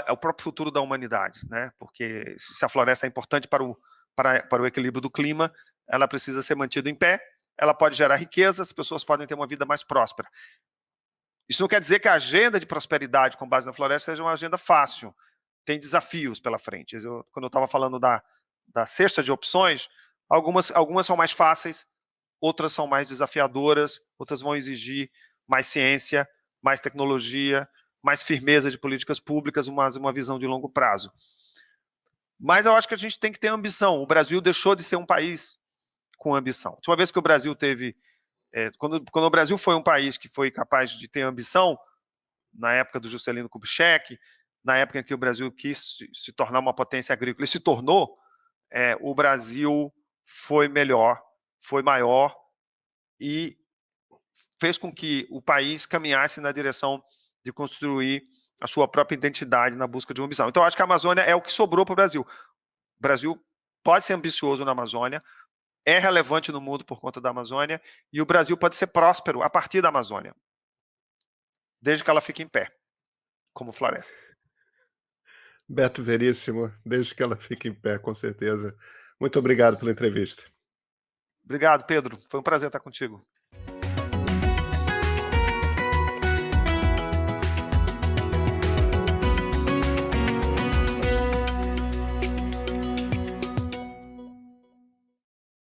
o próprio futuro da humanidade, né? Porque se a floresta é importante para o equilíbrio do clima, ela precisa ser mantida em pé, ela pode gerar riqueza, as pessoas podem ter uma vida mais próspera. Isso não quer dizer que a agenda de prosperidade com base na floresta seja uma agenda fácil, tem desafios pela frente. Quando eu estava falando da cesta de opções, algumas são mais fáceis, outras são mais desafiadoras, outras vão exigir mais ciência, mais tecnologia, mais firmeza de políticas públicas, uma visão de longo prazo. Mas eu acho que a gente tem que ter ambição. O Brasil deixou de ser um país com ambição. A última vez que o Brasil teve... quando o Brasil foi um país que foi capaz de ter ambição, na época do Juscelino Kubitschek, na época em que o Brasil quis se tornar uma potência agrícola e se tornou, o Brasil foi melhor, foi maior e fez com que o país caminhasse na direção de construir a sua própria identidade na busca de uma ambição. Então, eu acho que a Amazônia é o que sobrou para o Brasil. O Brasil pode ser ambicioso na Amazônia, é relevante no mundo por conta da Amazônia, e o Brasil pode ser próspero a partir da Amazônia, desde que ela fique em pé, como floresta. Beto Veríssimo, desde que ela fique em pé, com certeza. Muito obrigado pela entrevista. Obrigado, Pedro. Foi um prazer estar contigo.